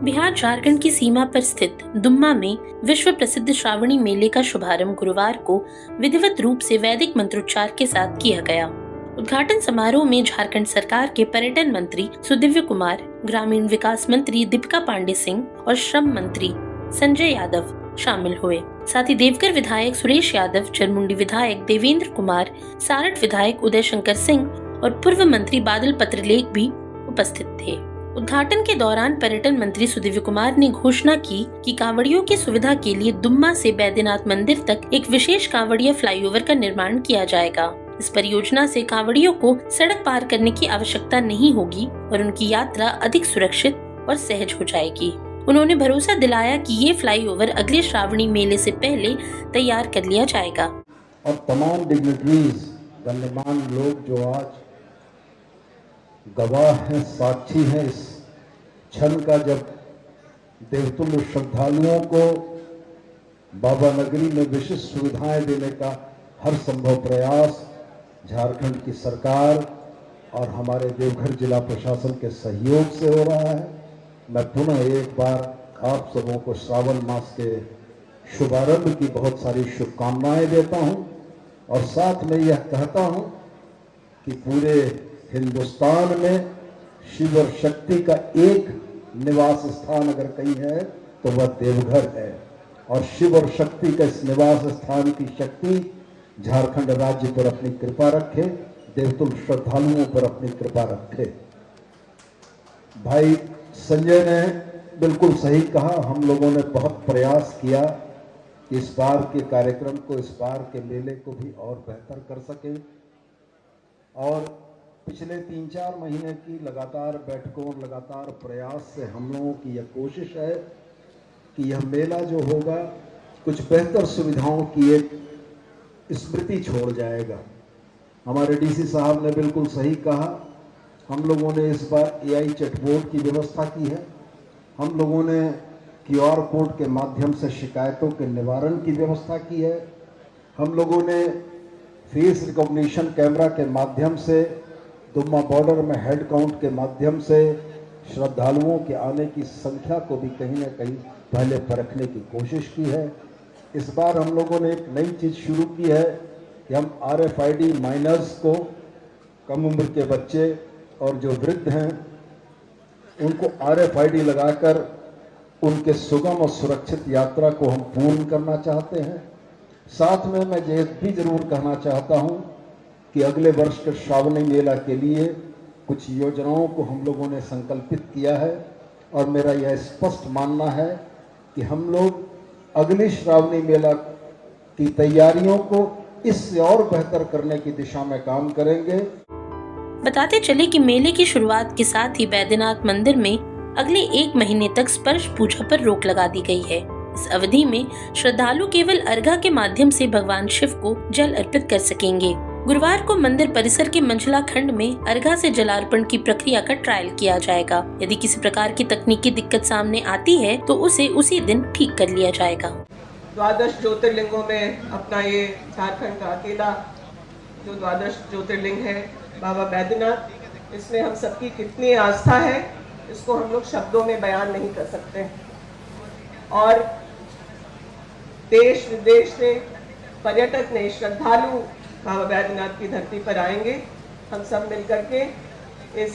बिहार झारखंड की सीमा पर स्थित दुम्मा में विश्व प्रसिद्ध श्रावणी मेले का शुभारंभ गुरुवार को विधिवत रूप से वैदिक मंत्रोच्चार के साथ किया गया। उद्घाटन समारोह में झारखंड सरकार के पर्यटन मंत्री सुदिव्य कुमार, ग्रामीण विकास मंत्री दीपिका पांडे सिंह और श्रम मंत्री संजय यादव शामिल हुए। साथ ही देवघर विधायक सुरेश यादव, चरमुंडी विधायक देवेंद्र कुमार, सारठ विधायक उदय शंकर सिंह और पूर्व मंत्री बादल पत्रलेख भी उपस्थित थे। उद्घाटन के दौरान पर्यटन मंत्री सुदिव्य कुमार ने घोषणा की कि कांवड़ियों की सुविधा के लिए दुम्मा से बैद्यनाथ मंदिर तक एक विशेष कांवड़िया फ्लाईओवर का निर्माण किया जाएगा। इस परियोजना से कांवड़ियों को सड़क पार करने की आवश्यकता नहीं होगी और उनकी यात्रा अधिक सुरक्षित और सहज हो जाएगी। उन्होंने भरोसा दिलाया कि ये फ्लाईओवर अगले श्रावणी मेले से पहले तैयार कर लिया जाएगा। और तमाम डिग्निटरीज, गणमान्य लोग जो आज गवाह हैं, साक्षी हैं इस क्षण का, जब देवतुल्य श्रद्धालुओं को बाबा नगरी में विशिष्ट सुविधाएं देने का हर संभव प्रयास झारखंड की सरकार और हमारे देवघर जिला प्रशासन के सहयोग से हो रहा है। मैं पुनः एक बार आप सबों को श्रावण मास के शुभारंभ की बहुत सारी शुभकामनाएं देता हूं और साथ में यह कहता हूं कि पूरे हिंदुस्तान में शिव और शक्ति का एक निवास स्थान अगर कहीं है तो वह देवघर है और शिव और शक्ति का इस निवास स्थान की शक्ति झारखंड राज्य पर अपनी कृपा रखे, देवतुल्य श्रद्धालुओं पर अपनी कृपा रखे। भाई संजय ने बिल्कुल सही कहा, हम लोगों ने बहुत प्रयास किया कि इस बार के कार्यक्रम को, इस बार के मेले को भी और बेहतर कर सके और पिछले 3-4 महीने की लगातार बैठकों और लगातार प्रयास से हम लोगों की यह कोशिश है कि यह मेला जो होगा कुछ बेहतर सुविधाओं की एक स्मृति छोड़ जाएगा। हमारे डीसी साहब ने बिल्कुल सही कहा, हम लोगों ने इस बार AI चैटबोर्ड की व्यवस्था की है, हम लोगों ने QR कोड के माध्यम से शिकायतों के निवारण की व्यवस्था की है, हम लोगों ने फेस रिकॉग्निशन कैमरा के माध्यम से दुम्मा बॉर्डर में हेड काउंट के माध्यम से श्रद्धालुओं के आने की संख्या को भी कहीं ना कहीं पहले परखने की कोशिश की है। इस बार हम लोगों ने एक नई चीज़ शुरू की है कि हम RFID माइनर्स को, कम उम्र के बच्चे और जो वृद्ध हैं उनको RFID लगाकर उनके सुगम और सुरक्षित यात्रा को हम पूर्ण करना चाहते हैं। साथ में मैं ये भी जरूर कहना चाहता हूं कि अगले वर्ष के श्रावणी मेला के लिए कुछ योजनाओं को हम लोगों ने संकल्पित किया है और मेरा यह स्पष्ट मानना है कि हम लोग अगले श्रावणी मेला की तैयारियों को इससे और बेहतर करने की दिशा में काम करेंगे। बताते चले कि मेले की शुरुआत के साथ ही बैद्यनाथ मंदिर में अगले 1 महीने तक स्पर्श पूजा पर रोक लगा दी गई है। इस अवधि में श्रद्धालु केवल अर्घा के माध्यम से भगवान शिव को जल अर्पित कर सकेंगे। गुरुवार को मंदिर परिसर के मंझला खंड में अर्घा से जलार्पण की प्रक्रिया का ट्रायल किया जाएगा। यदि किसी प्रकार की तकनीकी दिक्कत सामने आती है तो उसे उसी दिन ठीक कर लिया जाएगा। 12 ज्योतिर्लिंगों में अपना ये झारखंड का अकेला जो 12 ज्योतिर्लिंग है बाबा बैद्यनाथ, इसमें हम सबकी कितनी आस्था है इसको हम लोग शब्दों में बयान नहीं कर सकते। और देश विदेश से पर्यटक ने, श्रद्धालु बाबा बैद्यनाथ की धरती पर आएंगे। हम सब मिलकर के इस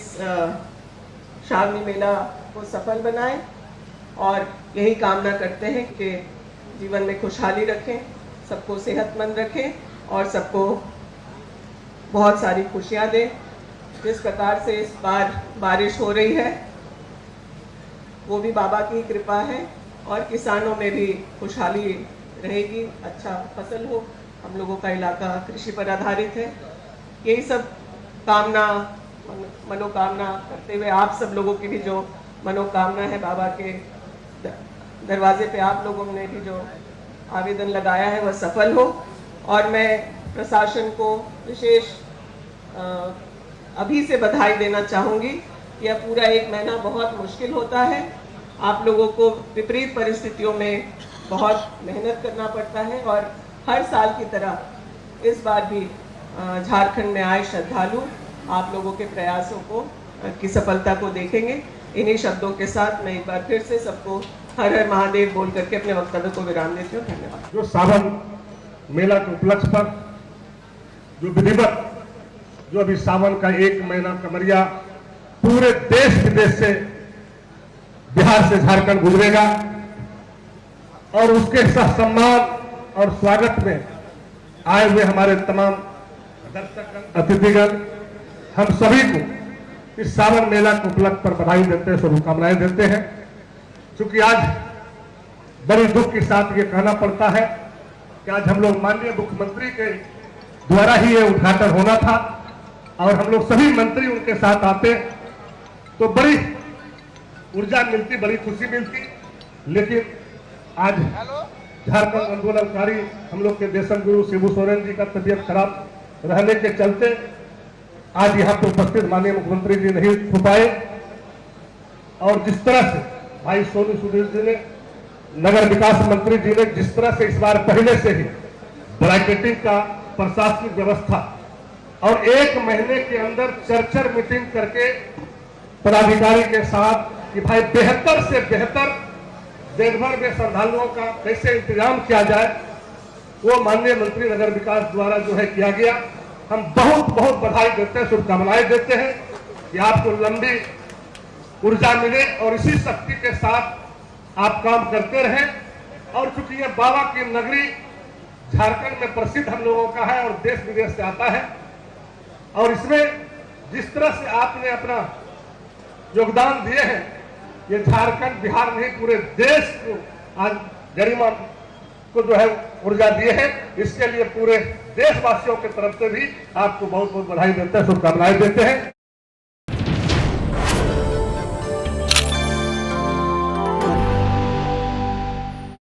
श्रावणी मेला को सफल बनाएं और यही कामना करते हैं कि जीवन में खुशहाली रखें, सबको सेहतमंद रखें और सबको बहुत सारी खुशियां दें। जिस प्रकार से इस बार बारिश हो रही है वो भी बाबा की कृपा है और किसानों में भी खुशहाली रहेगी, अच्छा फसल हो। हम लोगों का इलाका कृषि पर आधारित है। यही सब कामना, मनोकामना करते हुए आप सब लोगों की भी जो मनोकामना है, बाबा के दरवाजे पे आप लोगों ने भी जो आवेदन लगाया है वह सफल हो। और मैं प्रशासन को विशेष अभी से बधाई देना चाहूँगी। यह पूरा 1 महीना बहुत मुश्किल होता है, आप लोगों को विपरीत परिस्थितियों में बहुत मेहनत करना पड़ता है और हर साल की तरह इस बार भी झारखंड में आए श्रद्धालु आप लोगों के प्रयासों को की सफलता को देखेंगे। इन्हीं शब्दों के साथ मैं एक बार फिर से सबको हर हर महादेव बोल करके अपने वक्तव्य को विराम देती हूँ। धन्यवाद। जो सावन मेला के उपलक्ष्य पर जो विधिवत जो अभी सावन का 1 महीना कमरिया पूरे देश विदेश से बिहार से झारखंड गुजरेगा और उसके साथ सम्मान और स्वागत में आए हुए हमारे तमाम दर्शक अतिथिगण हम सभी को इस सावन मेला के उपलक्ष्य पर बधाई देते हैं, शुभकामनाएं देते हैं। क्योंकि आज बड़े दुख के साथ ये कहना पड़ता है कि आज हम लोग माननीय मुख्यमंत्री के द्वारा ही ये उद्घाटन होना था और हम लोग सभी मंत्री उनके साथ आते तो बड़ी ऊर्जा मिलती, बड़ी खुशी मिलती। लेकिन आज झारखंड आंदोलनकारी हम लोग के देशम गुरु शिबू सोरेन जी का तबीयत खराब रहने के चलते आज यहाँ पे उपस्थित माननीय मुख्यमंत्री जी नहीं हो पाए और जिस तरह से भाई सोनू सुधीर जी ने, नगर विकास मंत्री जी ने जिस तरह से इस बार पहले से ही ब्रैकेटिंग का प्रशासनिक व्यवस्था और 1 महीने के अंदर चर्चा मीटिंग करके पदाधिकारी के साथ कि भाई बेहतर से बेहतर देशभर में श्रद्धालुओं का कैसे इंतजाम किया जाए, वो माननीय मंत्री नगर विकास द्वारा जो है किया गया। हम बहुत बहुत बधाई देते हैं, शुभकामनाएं देते हैं कि आपको लंबी ऊर्जा मिले और इसी शक्ति के साथ आप काम करते रहें। और चूंकि ये बाबा की नगरी झारखंड में प्रसिद्ध हम लोगों का है और देश विदेश से आता है और इसमें जिस तरह से आपने अपना योगदान दिए हैं, ये झारखंड बिहार नहीं पूरे देश को आज गरिमा को जो है ऊर्जा दिए हैं। इसके लिए पूरे देशवासियों की तरफ से भी आपको बहुत बहुत बधाई देते हैं, शुभकामनाएं देते हैं।